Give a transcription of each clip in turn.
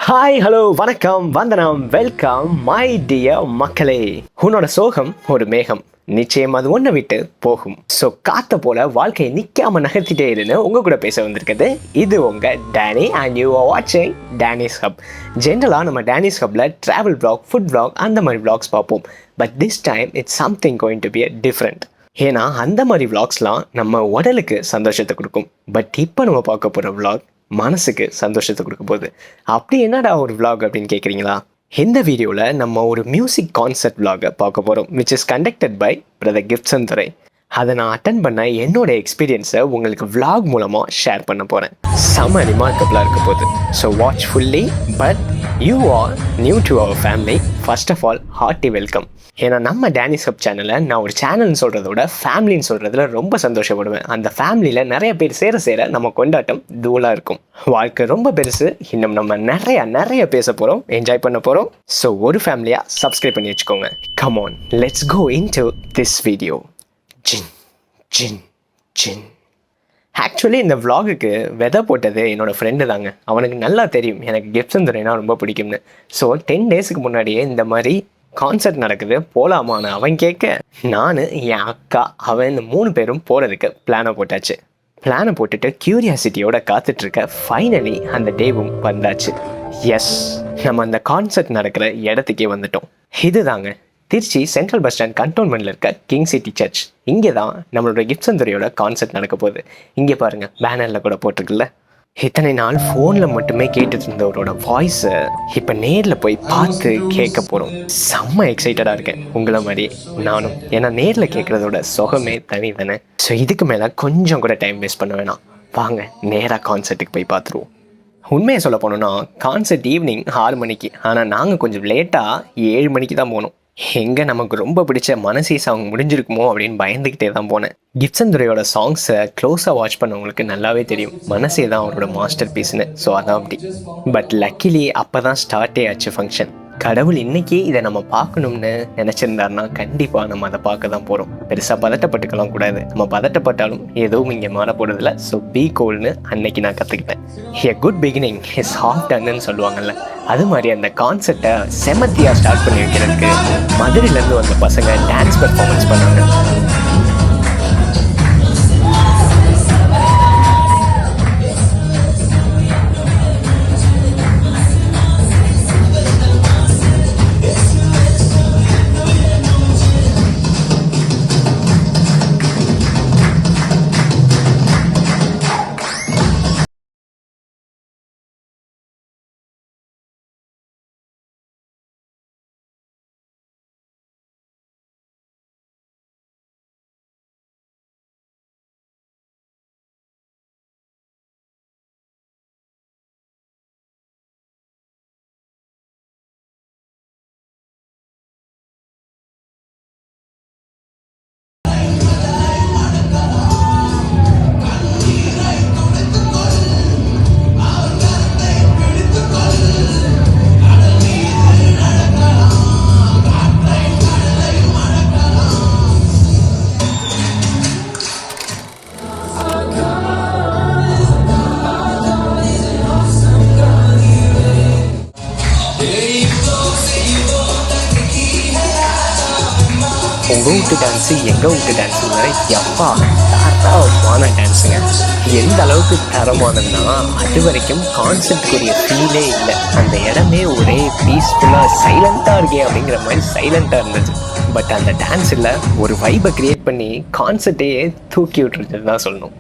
Hi hello வணக்கம் வந்தனம் welcome my dear மக்களே. உன்னோட சோகம் ஒரு மேகம், நிச்சயம் அது ஒன்றை விட்டு போகும். ஸோ காத்த போல வாழ்க்கையை நிற்காம நகர்த்திட்டே இருன்னு உங்க கூட பேச வந்திருக்குது இது உங்க டேனி அண்ட் யூ ஆர் வாட்சிங் டேனிஸ் ஹப். ஜென்ரலாக நம்ம டேனிஸ் ஹப்பில் ட்ராவல் vlog, ஃபுட் vlog அந்த மாதிரி vlogs பார்ப்போம். But this time it's something going to be a different. ஏன்னா அந்த மாதிரி vlogsலாம் நம்ம உடலுக்கு சந்தோஷத்தை கொடுக்கும். பட் இப்போ நம்ம பார்க்க போகிற vlog மனசுக்கு சந்தோஷத்தை கொடுக்க போகுது. அப்படி என்னடா ஒரு vlog அப்படின்னு கேட்குறீங்களா? இந்த வீடியோவில் நம்ம ஒரு மியூசிக் கான்சர்ட் vlog பார்க்க போகிறோம், which is conducted by brother Gibson Durai. அதை நான் அட்டன் பண்ண என்னோட எக்ஸ்பீரியன்ஸை உங்களுக்கு vlog மூலமாக ஷேர் பண்ண போகிறேன். செம்ம ரிமார்க்கபிளாக இருக்க போகுது. So watch fully. But you are new to our family, first of all hearty welcome. ஏன்னா நம்ம டேனிஸ் ஹப் சேனலை நான் ஒரு சேனல்னு சொல்கிறத விட ஃபேமிலின்னு சொல்கிறதுல ரொம்ப சந்தோஷப்படுவேன். அந்த ஃபேமிலியில் நிறைய பேர் சேர நம்ம கொண்டாட்டம் தூளாக இருக்கும். வாழ்க்கை ரொம்ப பெருசு. இன்னும் நம்ம நிறைய பேச போகிறோம், என்ஜாய் பண்ண போகிறோம். ஸோ ஒரு ஃபேமிலியாக சப்ஸ்கிரைப் பண்ணி வச்சுக்கோங்க. Come on, let's go into this video. ஜின் ஜின் ஜின். ஆக்சுவலி இந்த vlogக்கு விதை போட்டது என்னோடய ஃப்ரெண்டு தாங்க. அவனுக்கு நல்லா தெரியும் எனக்கு கிப்சன் துரைனா ரொம்ப பிடிக்கும்னு. ஸோ 10 டேஸுக்கு முன்னாடியே இந்த மாதிரி கான்சர்ட் நடக்குது போகலாமான்னு அவன் கேட்க, நான் என் அக்கா அவன் 3 பேரும் போகிறதுக்கு பிளானை போட்டாச்சு. பிளானை போட்டுட்டு க்யூரியாசிட்டியோட காத்துட்ருக்க. ஃபைனலி அந்த டேவும் வந்தாச்சு. எஸ், நம்ம அந்த கான்சர்ட் நடக்கிற இடத்துக்கே வந்துட்டோம். இதுதாங்க திருச்சி சென்ட்ரல் பஸ் ஸ்டாண்ட் கண்டோன்மெண்ட்டில் இருக்க கிங் சிட்டி சர்ச். இங்கே தான் நம்மளோட கிப்சன் துரையோட கான்சர்ட் நடக்க போகுது. இங்கே பாருங்கள், பேனரில் கூட போட்டிருக்குல்ல. இத்தனை நாள் ஃபோனில் மட்டுமே கேட்டுட்டு இருந்தவரோட வாய்ஸை இப்போ நேரில் போய் பார்த்து கேட்க போகிறோம். செம்ம எக்ஸைட்டடாக இருக்கேன், உங்களை மாதிரி நானும். ஏன்னா நேரில் கேட்குறதோட சுகமே தனி தானே. ஸோ இதுக்கு மேலே கொஞ்சம் கூட டைம் வேஸ்ட் பண்ண வேணாம். வாங்க நேராக கான்சர்ட்டுக்கு போய் பார்த்துருவோம். உண்மையை சொல்ல போனோன்னா கான்சர்ட் ஈவினிங் 6 மணிக்கு. ஆனால் நாங்கள் கொஞ்சம் லேட்டாக 7 மணிக்கு தான் போனோம். எங்கே நமக்கு ரொம்ப பிடிச்ச மனசே சாங் முடிஞ்சிருக்குமோ அப்படின்னு பயந்துக்கிட்டே தான் போனேன். கிப்சன் துரையோட சாங்ஸை க்ளோஸாக வாட்ச் பண்ணவங்களுக்கு நல்லாவே தெரியும், மனசே தான் அவரோட மாஸ்டர் பீஸ்னு. ஸோ அதான் அப்படி. பட் லக்கிலி அப்போ தான் ஸ்டார்ட்டே ஆச்சு ஃபங்க்ஷன். கடவுள் இன்றைக்கி இதை நம்ம பார்க்கணும்னு நினச்சிருந்தாருன்னா கண்டிப்பாக நம்ம அதை பார்க்க தான் போகிறோம். பெருசாக பதட்டப்பட்டுக்கலாம் கூடாது. நம்ம பதட்டப்பட்டாலும் எதுவும் இங்கே மாற போகிறதில்ல. ஸோ பி கோல்னு அன்னைக்கு நான் கற்றுக்கிட்டேன். A good beginning is half டன்னு சொல்லுவாங்கல்ல, அது மாதிரி அந்த கான்செப்டை செமத்தியாக ஸ்டார்ட் பண்ணி வைக்கிறதுக்கு மதுரையிலேருந்து வந்த பசங்க டான்ஸ் பர்ஃபார்மன்ஸ் பண்ணாங்க. உங்கள் வீட்டு டான்ஸு எங்கள் வீட்டு டான்ஸுங்க எப்பா தரமான டான்ஸுங்க. எந்த அளவுக்கு தரமானதுன்னா அது வரைக்கும் கான்செப்டுக்குரிய ஃபீலே இல்லை. அந்த இடமே ஒரே பீஸ்ஃபுல்லாக சைலண்ட்டாக இருக்கே அப்படிங்கிற மாதிரி சைலண்ட்டாக இருந்தது. பட் அந்த டான்ஸில் ஒரு வைபை க்ரியேட் பண்ணி கான்செப்டையே தூக்கி விட்டுருச்சுன்னு தான் சொல்லணும்.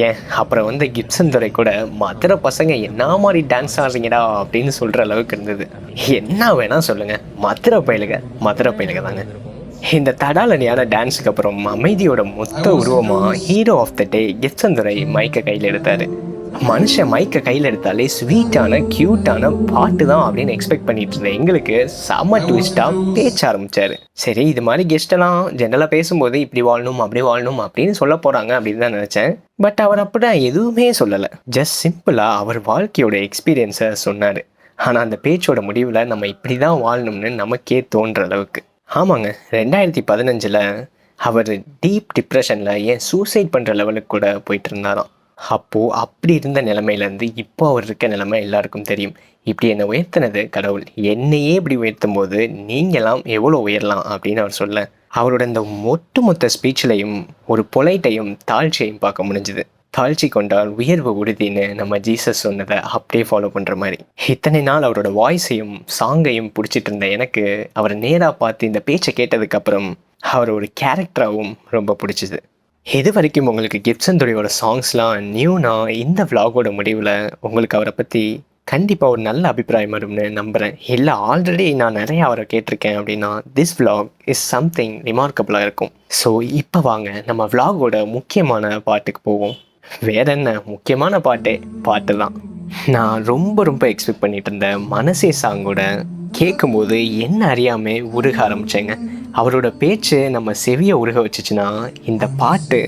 ஏன் அப்புறம் வந்து கிப்சன் துரை கூட மதுரை பசங்க என்ன மாதிரி டான்ஸ் ஆடுறீங்கடா அப்படின்னு சொல்கிற அளவுக்கு இருந்தது. என்ன வேணால் சொல்லுங்கள், மதுரை பயிலுக தாங்க. இந்த தடாலனியான டான்ஸுக்கு அப்புறம் அமைதியோட மொத்த உருவமாக hero of the day Gibson Durai மைக்கை கையில் எடுத்தார். மனுஷன் மைக்கை கையில் எடுத்தாலே ஸ்வீட்டான க்யூட்டான பாட்டு தான் அப்படின்னு எக்ஸ்பெக்ட் பண்ணிட்டு இருந்தேன். எங்களுக்கு செம்ம ட்விஸ்டாக பேச்ச ஆரம்பித்தார். சரி, இது மாதிரி கெஸ்ட்டெல்லாம் ஜென்ரலாக பேசும்போது இப்படி வாழணும் அப்படி வாழணும் அப்படின்னு சொல்ல போகிறாங்க அப்படின்னு தான் நினச்சேன். பட் அவர் அப்படிதான் எதுவுமே சொல்லலை. ஜஸ்ட் சிம்பிளாக அவர் வாழ்க்கையோட எக்ஸ்பீரியன்ஸை சொன்னார். ஆனால் அந்த பேச்சோட முடிவில் நம்ம இப்படி தான் வாழணும்னு நமக்கே தோன்ற அளவுக்கு. ஆமாங்க, 2015 அவர் டீப் டிப்ரெஷனில் ஏன் சூசைட் பண்ணுற லெவலுக்கு கூட போயிட்டு இருந்தாராம். அப்போது அப்படி இருந்த நிலைமையிலேருந்து இப்போ அவர் இருக்க நிலைமை எல்லாருக்கும் தெரியும். இப்படி என்னை உயர்த்தினது கடவுள். என்னையே இப்படி உயர்த்தும் போது நீங்களாம் எவ்வளோ உயரலாம் அப்படின்னு அவர் சொல்ல, அவரோட இந்த ஒட்டுமொத்த ஸ்பீச்லையும் ஒரு பொலைட்டையும் தாழ்ச்சியையும் பார்க்க முடிஞ்சுது. தாழ்ச்சி கொண்டால் உயர்வு உறுதின்னு நம்ம ஜீசஸ் சொன்னதை அப்படியே ஃபாலோ பண்ணுற மாதிரி. இத்தனை நாள் அவரோட வாய்ஸையும் சாங்கையும் பிடிச்சிட்டு இருந்த எனக்கு அவரை நேராக பார்த்து இந்த பேச்சை கேட்டதுக்கப்புறம் அவர் ஒரு கேரக்டராகவும் ரொம்ப பிடிச்சிது. இது வரைக்கும் உங்களுக்கு கிப்சன் துரையோட சாங்ஸ்லாம் நியூனா, இந்த விலாகோட முடிவில் உங்களுக்கு அவரை பற்றி கண்டிப்பாக ஒரு நல்ல அபிப்பிராயம் வரும்னு நம்புகிறேன். இல்லை ஆல்ரெடி நான் நிறைய அவரை கேட்டிருக்கேன் அப்படின்னா திஸ் விலாக் இஸ் சம்திங் ரிமார்க்கபுளாக இருக்கும். ஸோ இப்போ வாங்க நம்ம விலாகோட முக்கியமான பாட்டுக்கு போவோம். வேற என்ன முக்கியமான பாட்டு தான். நான் ரொம்ப எக்ஸ்பெக்ட் பண்ணிட்டு இருந்த மனசே சாங்கோட கேட்கும்போது என்ன அறியாமே உருக ஆரம்பிச்சேங்க. அவரோட பேச்சு நம்ம செவியை உருக வச்சுச்சுன்னா இந்த பாட்டு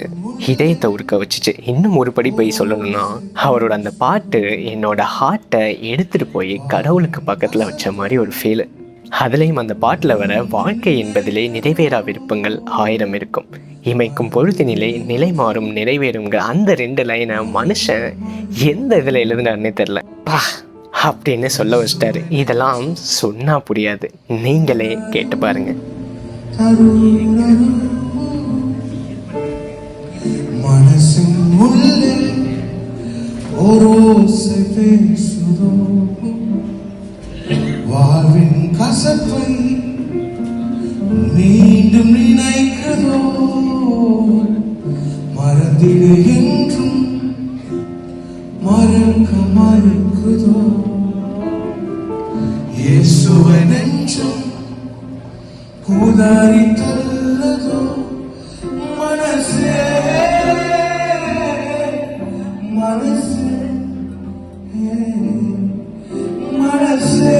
இதயத்தை உருக்க வச்சுச்சு. இன்னும் ஒரு படி போய் சொல்லணும்னா அவரோட அந்த பாட்டு என்னோட ஹார்ட்டை எடுத்துகிட்டு போய் கடவுளுக்கு பக்கத்தில் வச்ச மாதிரி ஒரு ஃபீலு. அதுலேயும் அந்த பாட்டில் வர வாழ்க்கை என்பதிலே நிறைவேறா விருப்பங்கள் 1000 இருக்கும், இமைக்கும் பொழுதினிலே நிலை மாறும் நிறைவேறுங்க அந்த 2 லைனை மனுஷன் எந்த இதில் எழுதுனாருன்னே தெரில அப்படின்னு சொல்ல வச்சிட்டாரு. இதெல்லாம் சொன்னா புரியாது, நீங்களே கேட்டு பாருங்க. மனசின் உள்ளே வாழ்வின் கசப்பை மீண்டும் நினைக்கிறதோ, மறந்திடு என்றும் மறக்க மறுக்குதோ, இயேசுவை நெஞ்சம் உதாரி தள்ளதோ, மனசே மனசே மனசே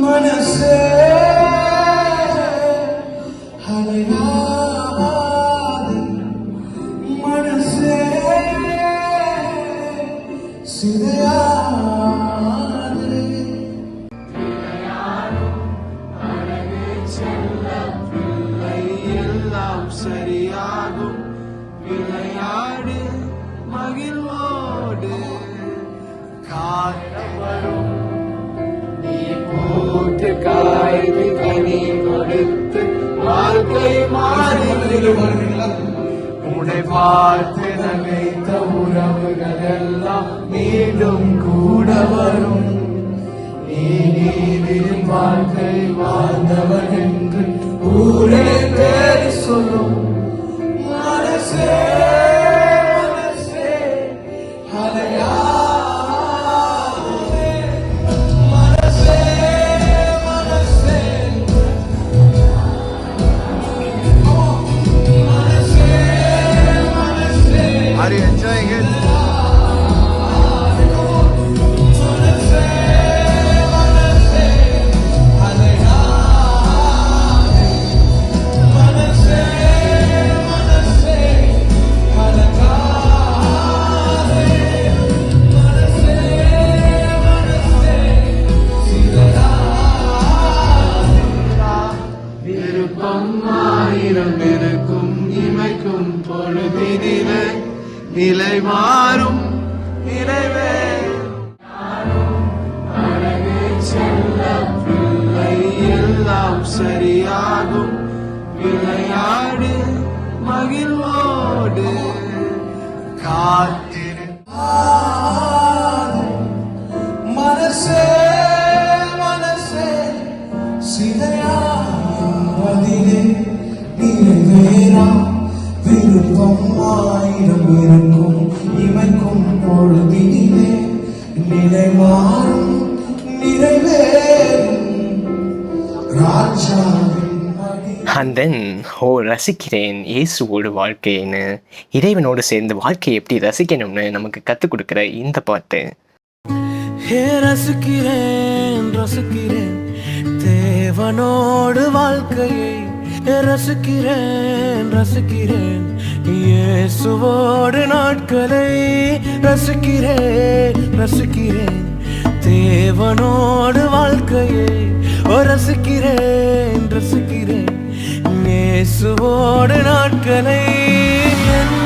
மனசே அலையாதே மனசே சிதையாதே. எல்லாம் சரியாகும் விளையாடு மகிழ்வோடு காரணம் போட்டு காய்ந்து கனி கொடுத்து வாழ்க்கை மாறிவிடும். உன்னை பார்த்து நினைத்த உறவுகள் எல்லாம் மீண்டும் கூட வரும். நீ நீதியின் வாழ்க்கை வாழ்ந்தவன் என்று ஊரே பேர் சொல்லும். மனசே மனசே அலையா நிலை மாறும் நிலைவே செல்ல பிள்ளை எல்லாம் சரியாகும் விளையாடு மகிழ்வோடு காத்திரு. மனசே மனசே சிதையாவதிலே நிறைவேறா விருப்பம் 1000 இருக்கும், இமைக்கும் பொழுதினிலே நிலை மாறும் நிறைவேறும் ராஜாவின். And then ரசிக்கிறேன் இயேசுவோடு வாழ்க்கைன்னு, இறைவனோடு சேர்ந்து வாழ்க்கையை எப்படி ரசிக்கணும்னு நமக்கு கற்றுக் கொடுக்குற இந்த பாட்டு. ரசிக்கிறேன் ரசிக்கிறேன் தேவனோடு வாழ்க்கையை, ரசிக்கிறேன் ரசிக்கிறேன் இயேசுவோடு நாட்களை, ரசிக்கிறேன் ரசிக்கிறேன் தேவனோடு வாழ்க்கையை, ரசிக்கிறேன் ரசிக்கிறேன் இயேசுவோடு நாட்களை. என்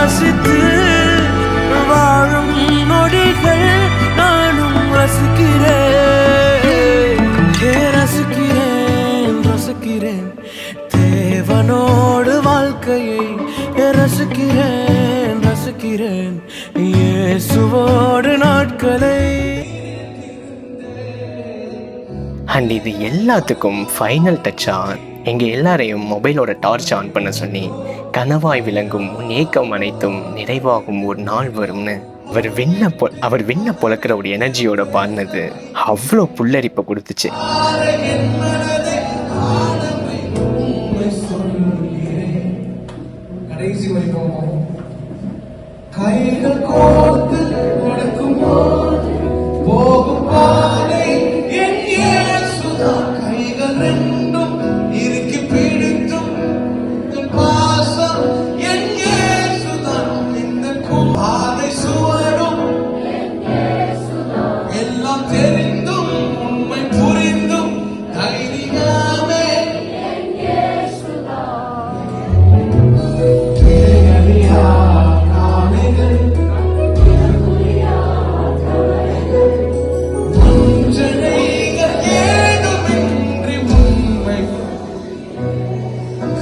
சுவாசித்து வாழும் நொடிகள் நானும் ரசிக்கிறேன். ரசிக்கிறேன் ரசிக்கிறேன் தேவனோடு வாழ்க்கையை ரசிக்கிறேன் ரசிக்கிறேன் இயேசுவோடு நாட்களை. அண்ட் இது எல்லாத்துக்கும் ஃபைனல் டச்சாக எங்கள் எல்லாரையும் மொபைலோட டார்ச் ஆன் பண்ண சொல்லி கனவாய் விளங்கும் உன் ஏக்கம் அனைத்தும் நிறைவாகும் ஒரு நாள் வரும்னு அவர் விண்ண பொழக்கிற ஒரு எனர்ஜியோட பாடினது அவ்வளோ புல்லரிப்பை கொடுத்துச்சு. கைகள் கோர்த்து நடக்கும் போது போகும் பாதை என் இயேசுதான். கைகள் ரெண்டும் இறுக்கி பிடித்தும் பாசம் என் இயேசுதான். இந்த பாதை சுவரும் எல்லாம் தெரிந்தும் உண்மை புரிந்தும் தைரியமே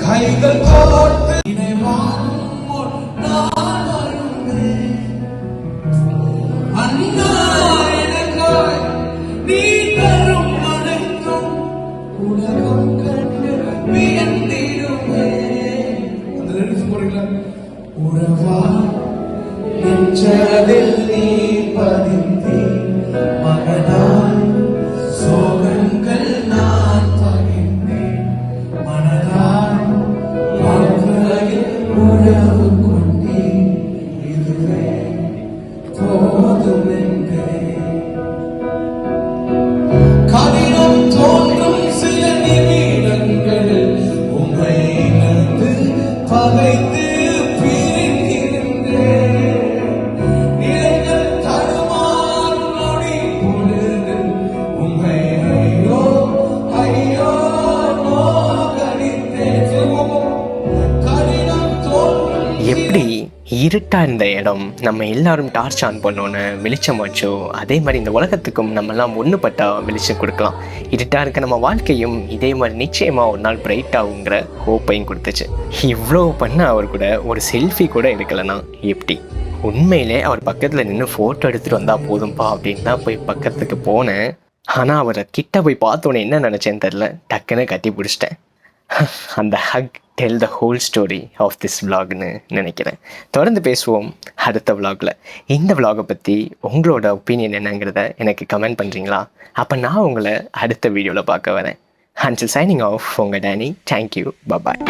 கைகள் கோர்த்து அண்ணா எனக்காய் நீ தரும் அனைத்தும் உலகம் கண்டு வியந்திடுமே. அந்த லிரிக்ஸ் போறீங்களா? உறவா நெஞ்சதில் நீ பதிந்தே மகனாய் சோகங்கள் நான் பகிர்ந்தேன். மனதாய் வாழ்க்கையில் உறவு கொண்டே இதுவே போதும் என்றேன். கடினம் தோன்றும் சில நிமிடங்களில் உம்மை இழந்து பகைத்து பிரிந்திருந்தேன். நிலைகள் தடுமாறும் நொடி பொழுது உம்மை ஐயோ ஐயோ நோகடித்தேன். கடினம் தோன்றும் எப்படி இருட்டாக இருந்த இடம் நம்ம எல்லாரும் டார்ச் ஆன் பண்ணோன்னு வெளிச்சமாச்சோ, அதே மாதிரி இந்த உலகத்துக்கும் நம்மெல்லாம் ஒன்றுபட்டா வெளிச்சம் கொடுக்கலாம். இருட்டாக இருக்க நம்ம வாழ்க்கையும் இதே மாதிரி நிச்சயமாக ஒரு நாள் பிரைட் ஆகுங்கிற ஹோப்பையும் கொடுத்துச்சு. இவ்வளோ பண்ண அவர் கூட ஒரு செல்ஃபி கூட எடுக்கலைன்னா எப்படி? உண்மையிலே அவர் பக்கத்தில் நின்று ஃபோட்டோ எடுத்துகிட்டு வந்தால் போதும்பா அப்படின்னு தான் போய் பக்கத்துக்கு போனேன். ஆனால் அவரை கிட்ட போய் பார்த்தோன்னே என்ன நினச்சேன்னு தெரில, டக்குன்னு கட்டி பிடிச்சிட்டேன். அந்த hug tell the whole story of this விலாக்னு நினைக்கிறேன். தொடர்ந்து பேசுவோம் அடுத்த விலாகில். இந்த விலாகை பற்றி உங்களோட ஒப்பீனியன் என்னங்கிறத எனக்கு கமெண்ட் பண்ணுறீங்களா? அப்போ நான் உங்களை அடுத்த வீடியோவில் பார்க்க வரேன். until signing off, உங்கள் டேனி. Thank you, bye bye.